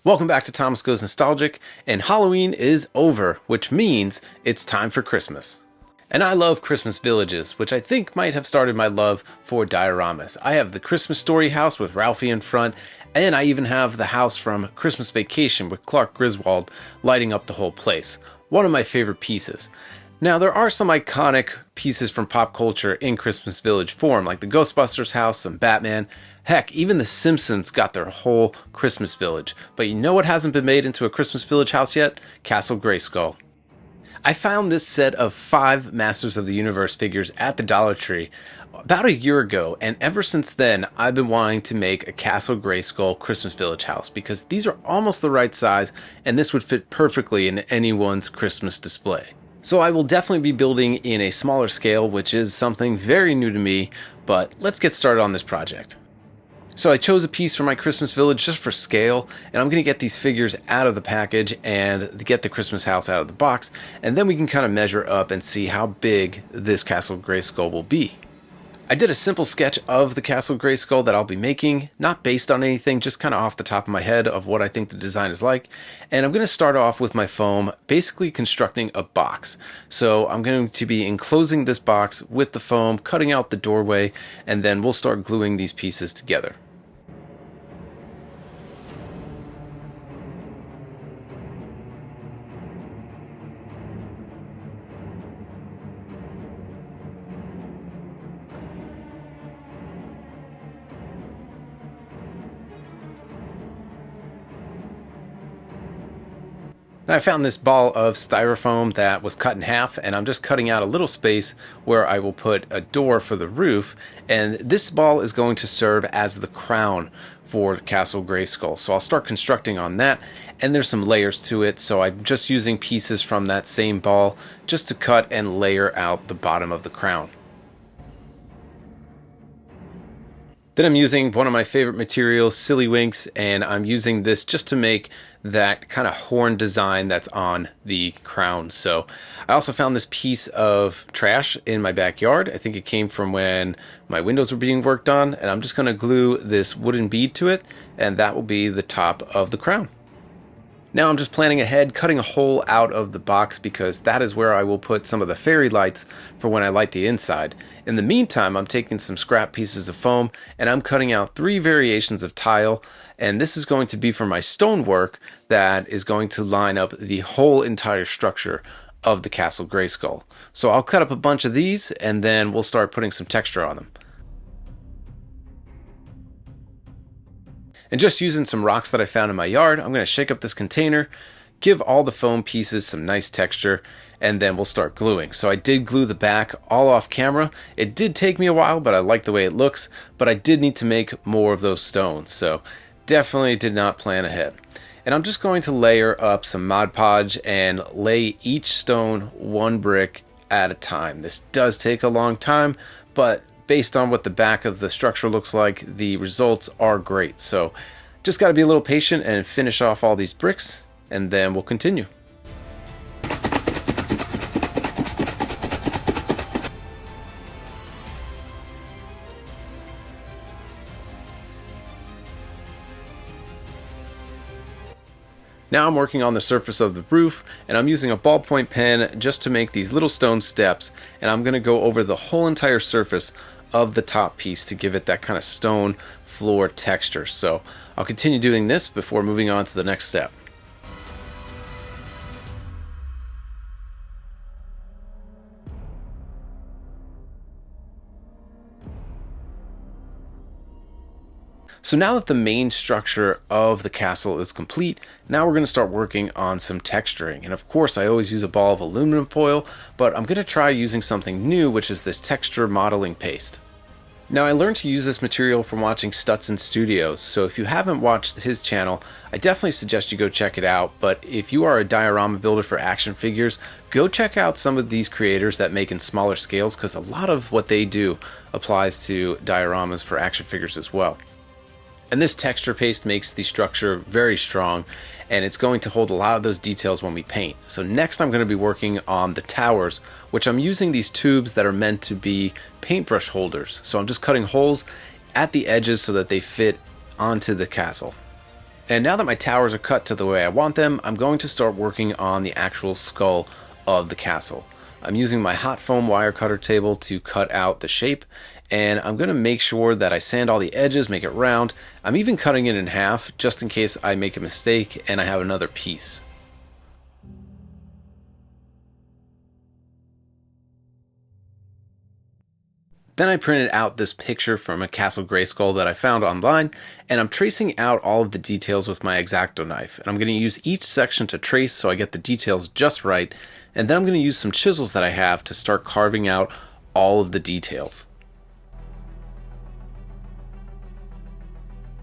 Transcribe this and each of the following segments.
Welcome back to Thomas Goes Nostalgic, and Halloween is over, which means it's time for Christmas. And I love Christmas villages, which I think might have started my love for dioramas. I have the Christmas Story house with Ralphie in front, and I even have the house from Christmas Vacation with Clark Griswold lighting up the whole place. One of my favorite pieces. Now, there are some iconic pieces from pop culture in Christmas Village form, like the Ghostbusters house, some Batman. Heck, even the Simpsons got their whole Christmas Village. But you know what hasn't been made into a Christmas Village house yet? Castle Grayskull. I found this set of 5 Masters of the Universe figures at the Dollar Tree about a year ago, and ever since then I've been wanting to make a Castle Grayskull Christmas Village house because these are almost the right size and this would fit perfectly in anyone's Christmas display. So I will definitely be building in a smaller scale, which is something very new to me, but let's get started on this project. So I chose a piece for my Christmas Village just for scale, and I'm going to get these figures out of the package and get the Christmas house out of the box, and then we can kind of measure up and see how big this Castle Grayskull will be. I did a simple sketch of the Castle Grayskull that I'll be making, not based on anything, just kind of off the top of my head of what I think the design is like. And I'm going to start off with my foam, basically constructing a box. So I'm going to be enclosing this box with the foam, cutting out the doorway, and then we'll start gluing these pieces together. Now I found this ball of styrofoam that was cut in half, and I'm just cutting out a little space where I will put a door for the roof, and this ball is going to serve as the crown for Castle Grayskull. So I'll start constructing on that, and there's some layers to it, so I'm just using pieces from that same ball just to cut and layer out the bottom of the crown. Then I'm using one of my favorite materials, Silly Winks, and I'm using this just to make that kind of horn design that's on the crown. So I also found this piece of trash in my backyard. I think it came from when my windows were being worked on, and I'm just going to glue this wooden bead to it, and that will be the top of the crown. Now I'm just planning ahead, cutting a hole out of the box because that is where I will put some of the fairy lights for when I light the inside. In the meantime, I'm taking some scrap pieces of foam and I'm cutting out 3 variations of tile, and this is going to be for my stonework that is going to line up the whole entire structure of the Castle Grayskull. So I'll cut up a bunch of these and then we'll start putting some texture on them. And just using some rocks that I found in my yard, I'm going to shake up this container, give all the foam pieces some nice texture, and then we'll start gluing. So I did glue the back all off camera. It did take me a while, but I like the way it looks, but I did need to make more of those stones, so definitely did not plan ahead. And I'm just going to layer up some Mod Podge and lay each stone 1 brick at a time. This does take a long time, but based on what the back of the structure looks like, the results are great. So just got to be a little patient and finish off all these bricks, and then we'll continue. Now I'm working on the surface of the roof, and I'm using a ballpoint pen just to make these little stone steps, and I'm going to go over the whole entire surface of the top piece to give it that kind of stone floor texture. So I'll continue doing this before moving on to the next step. So now that the main structure of the castle is complete, now we're going to start working on some texturing. And of course I always use a ball of aluminum foil, but I'm going to try using something new, which is this texture modeling paste. Now I learned to use this material from watching Stutson Studios, so if you haven't watched his channel, I definitely suggest you go check it out. But if you are a diorama builder for action figures, go check out some of these creators that make in smaller scales, because a lot of what they do applies to dioramas for action figures as well. And this texture paste makes the structure very strong, and it's going to hold a lot of those details when we paint. So next I'm going to be working on the towers, which I'm using these tubes that are meant to be paintbrush holders. So I'm just cutting holes at the edges so that they fit onto the castle. And now that my towers are cut to the way I want them, I'm going to start working on the actual skull of the castle. I'm using my hot foam wire cutter table to cut out the shape, and I'm going to make sure that I sand all the edges, make it round. I'm even cutting it in half just in case I make a mistake and I have another piece. Then I printed out this picture from a Castle Grayskull that I found online, and I'm tracing out all of the details with my X-Acto knife. And I'm going to use each section to trace so I get the details just right, and then I'm going to use some chisels that I have to start carving out all of the details.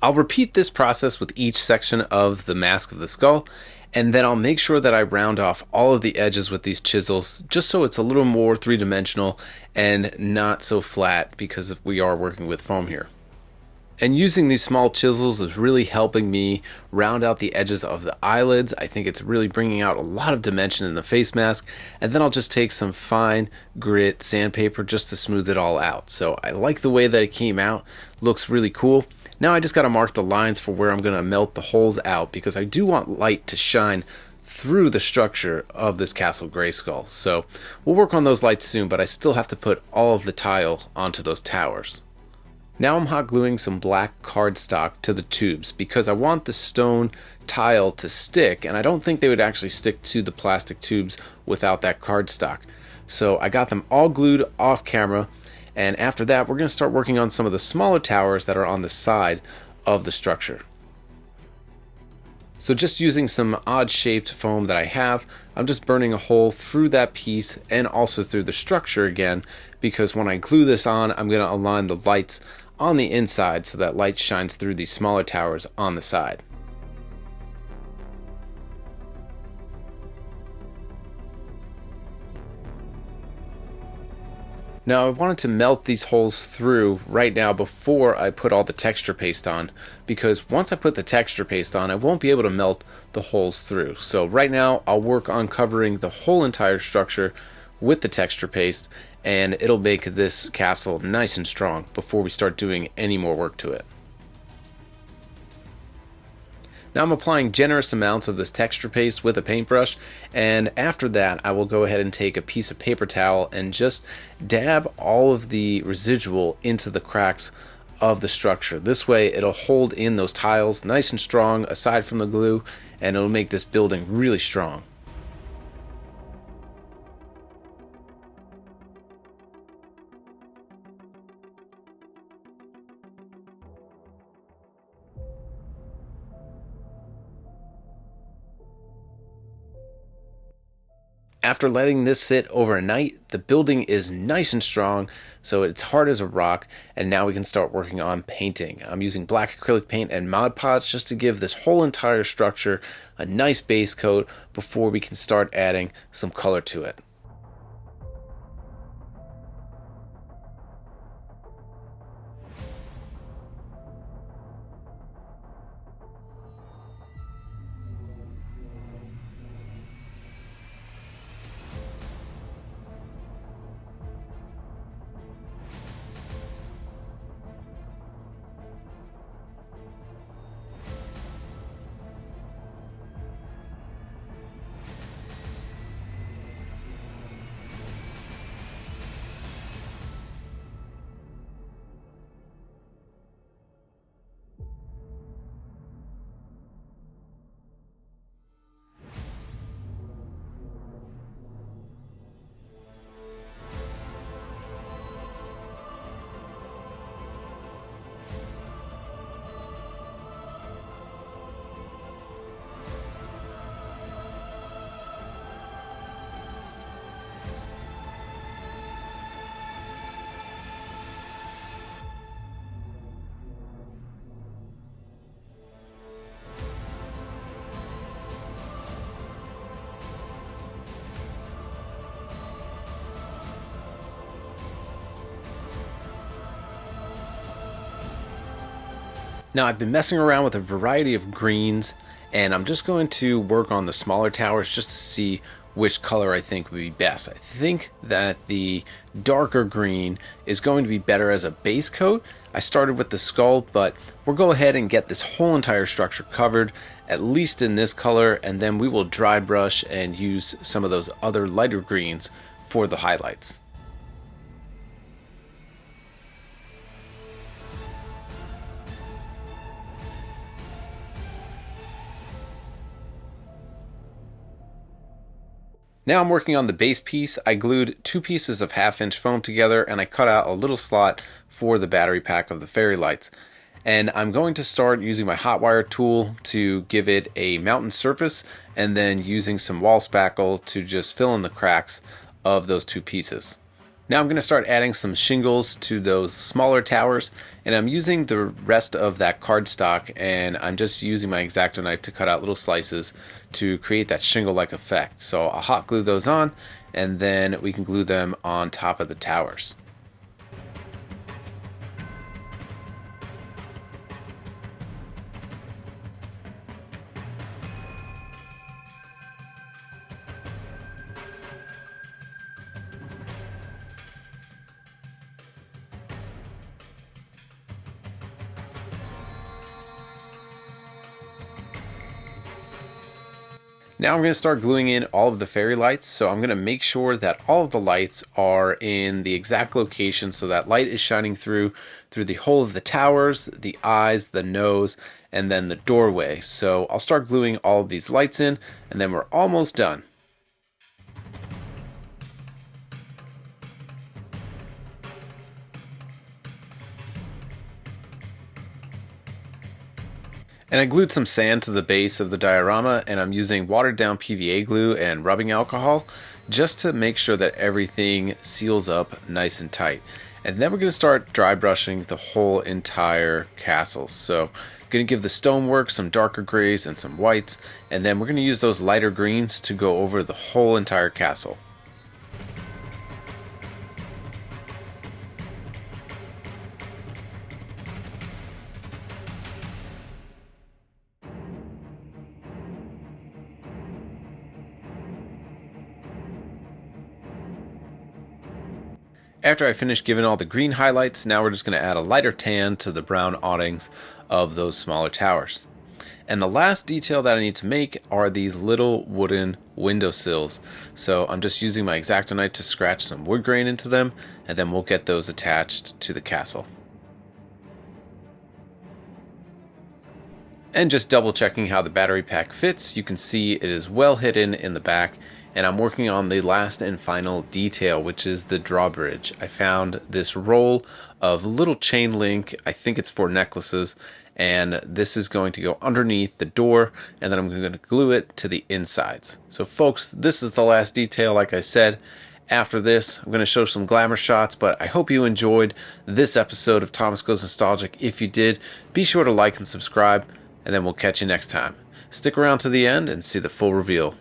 I'll repeat this process with each section of the mask of the skull, and then I'll make sure that I round off all of the edges with these chisels just so it's a little more three-dimensional and not so flat because we are working with foam here. And using these small chisels is really helping me round out the edges of the eyelids. I think it's really bringing out a lot of dimension in the face mask. And then I'll just take some fine grit sandpaper just to smooth it all out. So I like the way that it came out. Looks really cool. Now I just got to mark the lines for where I'm going to melt the holes out because I do want light to shine through the structure of this Castle Grayskull. So we'll work on those lights soon, but I still have to put all of the tile onto those towers. Now I'm hot gluing some black cardstock to the tubes because I want the stone tile to stick, and I don't think they would actually stick to the plastic tubes without that cardstock. So I got them all glued off camera. And after that, we're going to start working on some of the smaller towers that are on the side of the structure. So just using some odd shaped foam that I have, I'm just burning a hole through that piece and also through the structure again, because when I glue this on, I'm going to align the lights on the inside so that light shines through these smaller towers on the side. Now I wanted to melt these holes through right now before I put all the texture paste on, because once I put the texture paste on I won't be able to melt the holes through. So right now I'll work on covering the whole entire structure with the texture paste, and it'll make this castle nice and strong before we start doing any more work to it. Now I'm applying generous amounts of this texture paste with a paintbrush, and after that I will go ahead and take a piece of paper towel and just dab all of the residual into the cracks of the structure. This way it'll hold in those tiles nice and strong aside from the glue, and it'll make this building really strong. After letting this sit overnight, the building is nice and strong, so it's hard as a rock, and now we can start working on painting. I'm using black acrylic paint and Mod Podge just to give this whole entire structure a nice base coat before we can start adding some color to it. Now I've been messing around with a variety of greens, and I'm just going to work on the smaller towers just to see which color I think would be best. I think that the darker green is going to be better as a base coat. I started with the skull, but we'll go ahead and get this whole entire structure covered, at least in this color, and then we will dry brush and use some of those other lighter greens for the highlights. Now I'm working on the base piece. I glued 2 pieces of 1/2-inch foam together and I cut out a little slot for the battery pack of the fairy lights. And I'm going to start using my hot wire tool to give it a mountain surface, and then using some wall spackle to just fill in the cracks of those 2 pieces. Now I'm going to start adding some shingles to those smaller towers, and I'm using the rest of that cardstock, and I'm just using my X-Acto knife to cut out little slices to create that shingle-like effect. So I'll hot glue those on, and then we can glue them on top of the towers. Now I'm going to start gluing in all of the fairy lights, so I'm going to make sure that all of the lights are in the exact location so that light is shining through the whole of the towers, the eyes, the nose, and then the doorway. So I'll start gluing all of these lights in, and then we're almost done. And I glued some sand to the base of the diorama, and I'm using watered down PVA glue and rubbing alcohol just to make sure that everything seals up nice and tight. And then we're going to start dry brushing the whole entire castle. So I'm going to give the stonework some darker grays and some whites, and then we're going to use those lighter greens to go over the whole entire castle. After I finish giving all the green highlights, now we're just going to add a lighter tan to the brown awnings of those smaller towers. And the last detail that I need to make are these little wooden windowsills. So I'm just using my X-Acto knife to scratch some wood grain into them, and then we'll get those attached to the castle. And just double checking how the battery pack fits, you can see it is well hidden in the back. And I'm working on the last and final detail, which is the drawbridge. I found this roll of little chain link, I think it's for necklaces, and this is going to go underneath the door, and then I'm going to glue it to the insides. So folks, this is the last detail, like I said. After this, I'm going to show some glamour shots, but I hope you enjoyed this episode of Thomas Goes Nostalgic. If you did, be sure to like and subscribe, and then we'll catch you next time. Stick around to the end and see the full reveal.